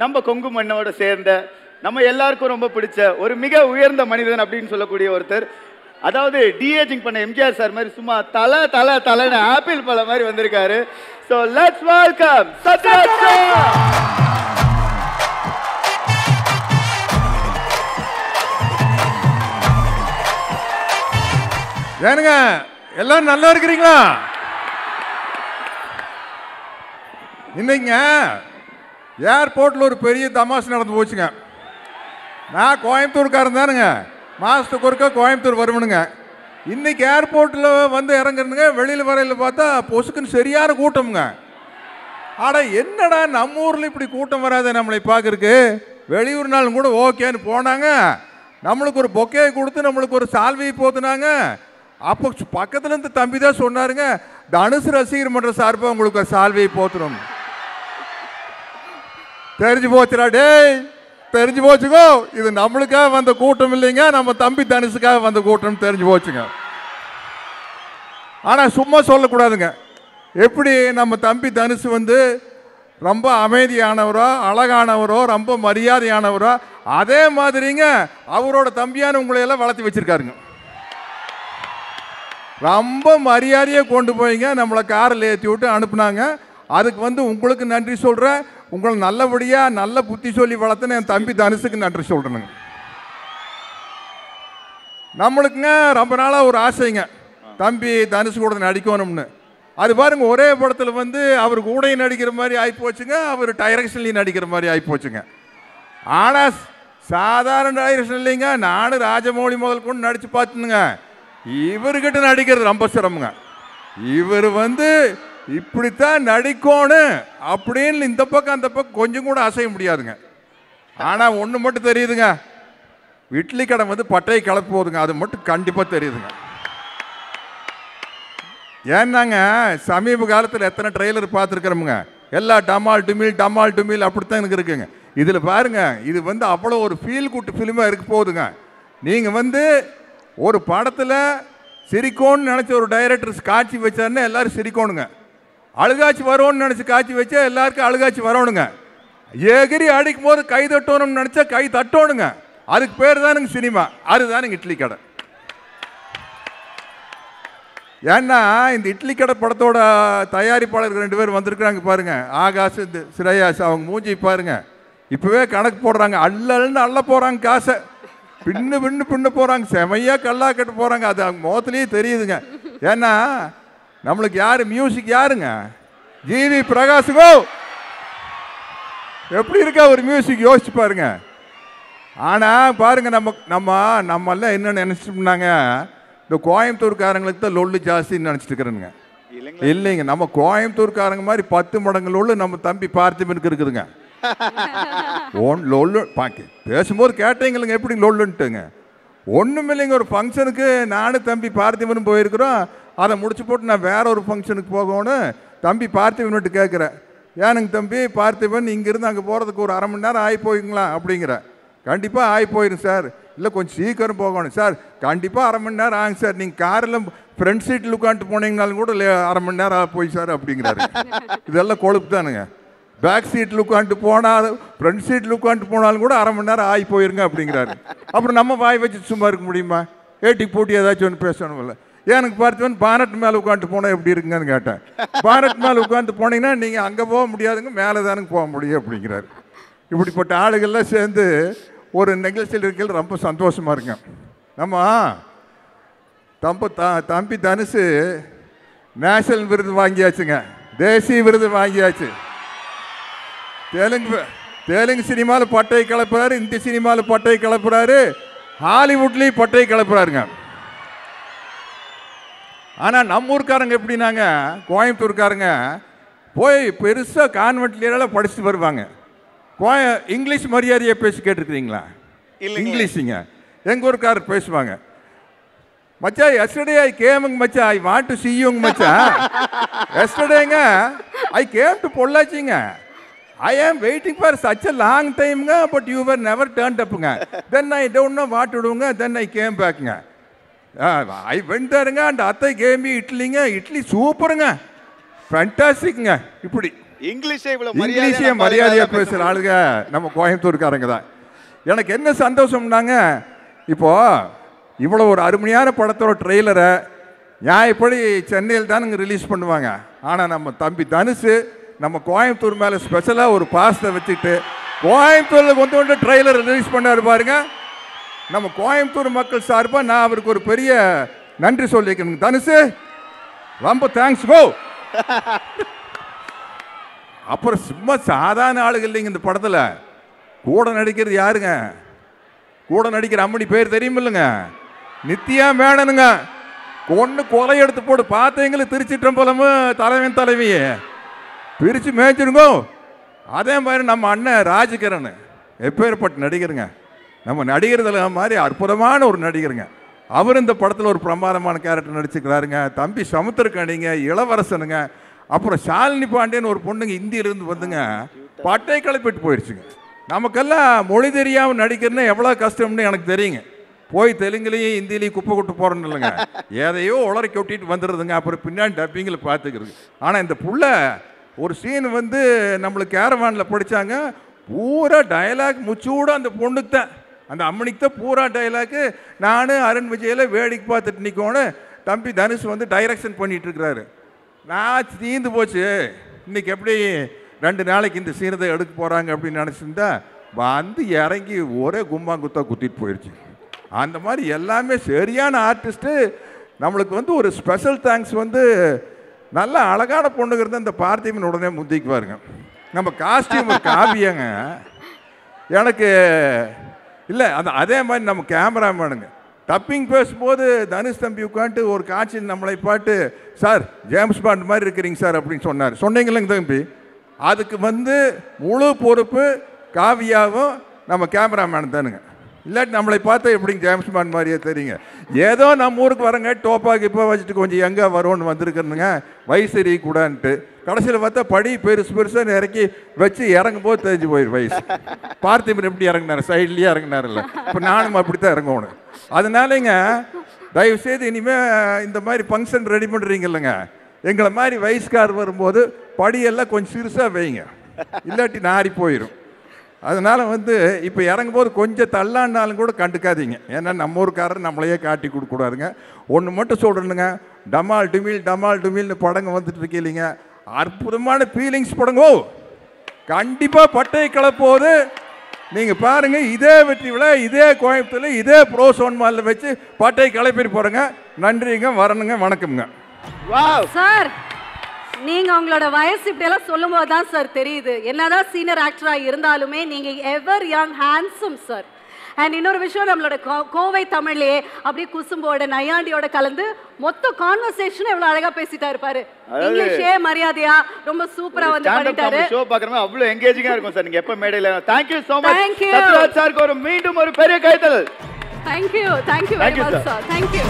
நம்ம கொங்கு மண்ணோட சேர்ந்த நம்ம எல்லாருக்கும் ரொம்ப பிடிச்ச ஒரு மிக உயர்ந்த மனிதன் அப்படின்னு சொல்லக்கூடிய ஒருத்தர். அதாவது டிஏஜிங் பண்ண எம்ஜிஆர் சார் மாதிரி சும்மா தலைன்னு ஆப்பிள் பழம் மாதிரி வந்திருக்காரு. So let's welcome Sathyaraj sir. ஏனுங்க எல்லாரும் நல்லா இருக்கிறீங்களா? இன்னைங்க ஏர்போர்ட்டில் ஒரு பெரிய தமாஷ் நடந்து போச்சுங்க. நான் கோயம்புத்தூர்காரன் தானுங்க, மாதத்துக்கு ஒருக்கா கோயம்புத்தூர் வருவனுங்க. இன்னைக்கு ஏர்போர்ட்டில் வந்து இறங்குறதுங்க, வெளியில் வரையில் பார்த்தா பொசுக்குன்னு சரியான கூட்டமுங்க. ஆனால் என்னடா நம்ம ஊரில் இப்படி கூட்டம் வராது நம்மளை பார்க்குறக்கு, வெளியூர் நாளும் கூட ஓகேன்னு போனாங்க. நம்மளுக்கு ஒரு பொக்கையை கொடுத்து நம்மளுக்கு ஒரு சால்வையை போத்துனாங்க. அப்போ பக்கத்துலேருந்து தம்பி தான் சொன்னாருங்க, தனுசு ரசிகர் மன்ற சார்பாக உங்களுக்கு ஒரு சால்வையை போத்துறோம். தெரிஞ்சு போச்சுடா டேய், தெரிஞ்சு போச்சுக்கோ, இது நம்மளுக்காக வந்த கூட்டம் இல்லைங்க, நம்ம தம்பி தனுசுக்காக வந்த கூட்டம் தெரிஞ்சு போச்சுங்க. ஆனால் சும்மா சொல்லக்கூடாதுங்க. எப்படி நம்ம தம்பி தனுசு வந்து ரொம்ப அமைதியானவரோ அழகானவரோ ரொம்ப மரியாதையானவரோ, அதே மாதிரிங்க அவரோட தம்பியான உங்களையெல்லாம் வளர்த்தி வச்சிருக்காருங்க. ரொம்ப மரியாதையாக கொண்டு போய்ங்க நம்மளை காரில் ஏற்றி விட்டு அனுப்புனாங்க. அதுக்கு வந்து உங்களுக்கு நன்றி சொல்கிறேன். உங்களை நல்லபடியாக நல்ல புத்தி சொல்லி வளர்த்துன்னு என் தம்பி தனுசுக்கு நன்றி சொல்கிறேனுங்க. நம்மளுக்குங்க ரொம்ப நாளாக ஒரு ஆசைங்க, தம்பி தனுசு கூட நடிக்கணும்னு. அது பாருங்க, ஒரே படத்தில் வந்து அவர் கூடையும் நடிக்கிற மாதிரி ஆகிப்போச்சுங்க, அவர் டைரக்ஷன்லையும் நடிக்கிற மாதிரி ஆகிப்போச்சுங்க. ஆனால் சாதாரண டைரக்ஷன் இல்லைங்க, நானும் ராஜமௌழி முதல் கொண்டு நடித்து பார்த்துனுங்க. இவர்கிட்ட நடிக்கிறது ரொம்ப சிரமங்க. இவர் வந்து இப்படித்தான் நடிக்கணும் அப்படின்னு இந்த பக்கம் அந்த பக்கம் கொஞ்சம் கூட அசைய முடியாதுங்க. ஆனால் ஒன்று மட்டும் தெரியுதுங்க, இட்லி கடை வந்து பட்டையை கிளப்பி போகுதுங்க, அது மட்டும் கண்டிப்பாக தெரியுதுங்க. ஏன்னாங்க சமீப காலத்தில் எத்தனை ட்ரெய்லர் பார்த்துருக்குறோமுங்க, எல்லா டமால் டுமில் அப்படித்தான் எனக்கு இருக்குங்க. இதில் பாருங்க, இது வந்து அவ்வளோ ஒரு ஃபீல் குட் ஃபிலிமாக இருக்க போகுதுங்க. நீங்கள் வந்து ஒரு படத்தில் சிரிக்கோன்னு நினச்ச ஒரு டைரக்டர் காட்சி வச்சாருன்னா எல்லாரும் சிரிக்கணுங்க. அழுகாட்சி வரும்னு நினச்சி காட்சி வச்சா எல்லாருக்கும் அழுகாட்சி வரணுங்க. எகிரி அடிக்கும் போது கை தட்டணும்னு நினச்சா கை தட்டணுங்க. அதுக்கு பேர் தானுங்க சினிமா, அதுதானுங்க இட்லி கடை. ஏன்னா இந்த இட்லி கடை படத்தோட தயாரிப்பாளர்கள் 2 பேர் வந்திருக்கிறாங்க பாருங்க, ஆகாஷ் ஸ்ரேயாஸ். அவங்க மூஞ்சி பாருங்க, இப்போவே கணக்கு போடுறாங்க, அள்ளன்னு அள்ள போகிறாங்க காசை, பின்னு போகிறாங்க, செமையாக கல்லா கட்டு போகிறாங்க. அது அவங்க முகத்துலேயே தெரியுதுங்க. ஏன்னா நம்மளுக்கு யார் மியூசிக் யாருங்க, ஜிவி பிரகாஷுகோ. எப்படி இருக்கா ஒரு மியூசிக் யோசிச்சு பாருங்க. ஆனால் பாருங்க, நம்மெல்லாம் என்ன நினச்சிட்டோம்னாங்க, இந்த கோயம்புத்தூர்காரங்களுக்கு தான் லொல்லு ஜாஸ்தின்னு நினச்சிட்டு இருக்கிறேனுங்க. இல்லைங்க, நம்ம கோயம்புத்தூர்காரங்க மாதிரி 10 மடங்கு லொல்லு நம்ம தம்பி பார்த்திபனுக்கு இருக்குதுங்க. லொல்லு பேசும்போது கேட்டீங்களுங்க எப்படி லொல்லுன்ட்டுங்க. ஒன்றும் இல்லைங்க, ஒரு ஃபங்க்ஷனுக்கு நானும் தம்பி பார்த்திபனும் போயிருக்கிறோம். அதை முடிச்சு போட்டு நான் வேற ஒரு ஃபங்க்ஷனுக்கு போகணும். தம்பி பார்த்திபன்ட்டு கேட்குறேன், ஏனுங்க தம்பி பார்த்திபன் இங்கேருந்து அங்கே போகிறதுக்கு ஒரு 1/2 மணி நேரம் ஆகி போய்ங்களா அப்படிங்கிற. கண்டிப்பாக ஆகி போயிடும் சார். இல்லை கொஞ்சம் சீக்கிரம் போகணும் சார். கண்டிப்பாக 1/2 மணி நேரம் ஆகும் சார். நீங்கள் காரில் ஃப்ரண்ட் சீட்டில் உட்காந்துட்டு போனீங்கனாலும் கூட 1/2 மணி நேரம் ஆக போய் சார் அப்படிங்கிறாரு. இதெல்லாம் கொழுப்பு தானுங்க. பேக் சீட்டில் உட்காந்துட்டு போனால் ஃப்ரண்ட் சீட்டில் உட்காந்துட்டு போனாலும் கூட 1/2 மணி நேரம் ஆகி போயிருங்க அப்படிங்கிறாரு. அப்புறம் நம்ம வாய் வச்சு சும்மா இருக்க முடியுமா? ஏட்டி போட்டி ஏதாச்சும் ஒன்று பேசணும் இல்லை. எனக்கு பார்த்தவன் பானட் மேலே உட்காந்துட்டு போனால் எப்படி இருக்குங்கன்னு கேட்டேன். பானட் மேலே உட்காந்துட்டு போனீங்கன்னா நீங்கள் அங்கே போக முடியாதுங்க, மேலே தானுங்க போக முடியும் அப்படிங்கிறாரு. இப்படிப்பட்ட ஆளுகள்லாம் சேர்ந்து ஒரு நிகழ்ச்சியில் இருக்கிறது ரொம்ப சந்தோஷமாக இருக்குங்க. நம்ம தம்பி தனுசு நேஷனல் விருது வாங்கியாச்சுங்க, தேசிய விருது வாங்கியாச்சு. தெலுங்கு சினிமாவில் பட்டையை கிளப்புறாரு, இந்திய சினிமாவில் பட்டையை கிளப்புறாரு, ஹாலிவுட்லேயும் பட்டையை கிளப்புறாருங்க. ஆனால் நம்ம ஊருக்காரங்க எப்படின்னாங்க, கோயம்புத்தூர்காரங்க போய் பெருசாக கான்வென்ட்லாம் படிச்சுட்டு வருவாங்க. இங்கிலீஷ் மரியாதையை பேசி கேட்டுருக்கிறீங்களா? இங்கிலீஷுங்க எங்கள் ஊருக்காரர் பேசுவாங்க. மச்சா எஸ்டர்டே ஐ கேமுங்க மச்சா, ஐ வாண்ட் டு see யூங்க மச்சா. எஸ்டர்டேங்க ஐ கேம் டு பொள்ளாச்சிங்க. I am waiting for such a long time, but you were never turned up. Then I don't know what to do. Then I came back. I went there and Attai gave me Italy. Italy super. Fantastic. இங்கிலீஷே மரியாதையா பேசுற ஆளுங்க நம்ம கோயம்புத்தூர்காரங்க தான். எனக்கு என்ன சந்தோஷம்னாங்க, இப்போ இவ்வளோ ஒரு அருமையான படத்தோட ட்ரெய்லரை நியாயப்படி சென்னையில் தானுங்க ரிலீஸ் பண்ணுவாங்க. ஆனால் நம்ம தம்பி தனுஷு நம்ம கோயம்புத்தூர் மேலே ஸ்பெஷலாக ஒரு பாசத்தை வச்சுட்டு கோயம்புத்தூரில் கொண்டு ட்ரெய்லர் ரிலீஸ் பண்ணாரு பாருங்க. நம்ம கோயம்புத்தூர் மக்கள் சார்பாக நான் அவருக்கு ஒரு பெரிய நன்றி சொல்லிக்கிறேங்க. தனுஷு ரொம்ப தேங்க்ஸ் கோ. அப்புறம் சும்மா சாதாரண ஆளுகள் இல்லைங்க இந்த படத்தில். கூட நடிக்கிறது யாருங்க? கூட நடிக்கிற அம்மணி பேர் தெரியுமில்லைங்க, நித்யா மேனனுங்க. கொலை எடுத்து போட்டு பார்த்தீங்களே திருச்சிற்றம்பலமும் தலைவியே பிரித்து மேய்ச்சிருங்கோ. அதே மாதிரி நம்ம அண்ணன் ராஜகிரண் எப்பேற்பட்ட நடிகருங்க. நம்ம நடிகர்தில் மாதிரி அற்புதமான ஒரு நடிகருங்க. அவர் இந்த படத்தில் ஒரு பிரமாதமான கேரக்டர் நடிச்சுக்கிறாருங்க. தம்பி சமுத்திரக்கணிங்க, இளவரசனுங்க. அப்புறம் ஷாலினி பாண்டியன் ஒரு பொண்ணுங்க இந்தியிலிருந்து வந்துங்க பட்டை கிளப்பிட்டு போயிடுச்சுங்க. நமக்கெல்லாம் மொழி தெரியாமல் நடிக்கிறதுன்னா எவ்வளோ கஷ்டம்னு எனக்கு தெரியுங்க. போய் தெலுங்குலேயும் ஹிந்திலையும் குப்பை கொட்டு போகிறோன்னு இல்லைங்க, எதையோ உளறி கொட்டிட்டு வந்துடுறதுங்க. அப்புறம் பின்னாடி டப்பிங்கில் பார்த்துக்கிறது. ஆனால் இந்த புள்ள ஒரு சீன் வந்து நம்மளுக்கு கேரவானில் படித்தாங்க, பூரா டயலாக் முச்சூட அந்த பொண்ணுக்கு தான், அந்த அம்மனிக்கு தான் பூரா டயலாக்கு. நான் அருண் விஜயில் வேடிக்கை பார்த்துட்டு நிற்கோன்னு தம்பி தனுஷ் வந்து டைரக்ஷன் பண்ணிகிட்ருக்கிறாரு. நான் தீந்து போச்சு, இன்றைக்கி எப்படி 2 நாளைக்கு இந்த சீனத்தை எடுக்க போகிறாங்க அப்படின்னு நினச்சிருந்தா வந்து இறங்கி ஒரே கும்பாங்குத்தா குத்திட்டு போயிடுச்சு. அந்த மாதிரி எல்லாமே சரியான ஆர்டிஸ்ட்டு. நம்மளுக்கு வந்து ஒரு ஸ்பெஷல் தேங்க்ஸ் வந்து நல்ல அழகான பொண்ணுங்கிறது அந்த பார்த்திபன் உடனே முந்திக்குவாருங்க. நம்ம காஸ்டியூம் காவியங்க எனக்கு இல்லை. அதே மாதிரி நம்ம கேமராமேனுங்க டப்பிங் பேசும்போது தனுஷ் தம்பி உட்காந்துட்டு ஒரு காட்சி நம்மளை பாட்டு, சார் ஜேம்ஸ் பாண்ட் மாதிரி இருக்கிறீங்க சார் அப்படின்னு சொன்னார். சொன்னீங்களேங்க தம்பி, அதுக்கு வந்து முழு பொறுப்பு காவியாவும் நம்ம கேமராமேன் தானுங்க. இல்லாட்டி நம்மளை பார்த்தா எப்படிங்க ஜேம்ஸ் பாண்ட் மாதிரியே தெரியுங்க. ஏதோ நம்ம ஊருக்கு வரங்க டோப்பா கிப்பா வச்சுட்டு கொஞ்சம் எங்கே வரோன்னு வந்திருக்கிறதுங்க, வயசு எறியக்கூடான்ட்டு. கடைசியில் பார்த்தா படி பெருசாக இறக்கி வச்சு இறங்கும் போது தெரிஞ்சு போயிடும் வயசு. பார்த்திபன் எப்படி இறங்கினார், சைட்லேயே இறங்கினார்ல. இப்போ நானும் அப்படி தான் இறங்கணும். அதனாலங்க தயவுசெய்து இனிமேல் இந்த மாதிரி ஃபங்க்ஷன் ரெடி பண்ணுறீங்க இல்லைங்க, எங்களை மாதிரி வயசுக்கார் வரும்போது படியெல்லாம் கொஞ்சம் சிறுசாக வைங்க, இல்லாட்டி நாரி போயிடும். அதனால் வந்து இப்போ இறங்கும்போது கொஞ்சம் தள்ளானாலும் கூட கண்டுக்காதீங்க. ஏன்னா நம்ம ஊருக்காரர் நம்மளையே காட்டி கொடுக்கூடாதுங்க. ஒன்று மட்டும் சொல்கிறேனுங்க, டமால் டுமில்னு படங்க வந்துட்டு இருக்கீங்க, அற்புதமான ஃபீலிங்ஸ் படங்கோ. கண்டிப்பாக பட்டை கிளப்போது நீங்கள் பாருங்கள். இதே வெற்றி விழா இதே கோயம்புத்தூரில் இதே ப்ரோ சோன் மாலில் வச்சு பட்டை கிளப்பிட்டு போகிறேங்க. நன்றிங்க, வரணுங்க, வணக்கம்ங்க. சார் நீங்க உங்களோட வயசு இப்படி எல்லாம் சொல்லும்போது தான் சார் தெரியுது, என்னதான் சீனியர் ஆக்டரா இருந்தாலுமே நீங்க எவர் யங் ஹேண்ட்ஸம் சார். அண்ட் இன்னொரு விஷயம், நம்மளோட கோவை தமிழ்லயே அப்படியே குசும்போட நையாண்டியோட கலந்து மொத்த கான்வர்சேஷன் எவ்வளவு அழகா பேசிட்டா இருப்பாரு. இங்கிலீஷே மரியாதையா ரொம்ப சூப்பரா வந்து பண்ணிட்டாரு. ஷோ பார்க்கறோம், அவ்வளவு எங்கேஜிங்கா இருக்கும் சார். நீங்க எப்ப மேடையில. Thank you so much. Sathyaraj சாருக்கு மீண்டும் ஒரு பெரிய கைத்தட்டல். Thank you very much sir. Thank you.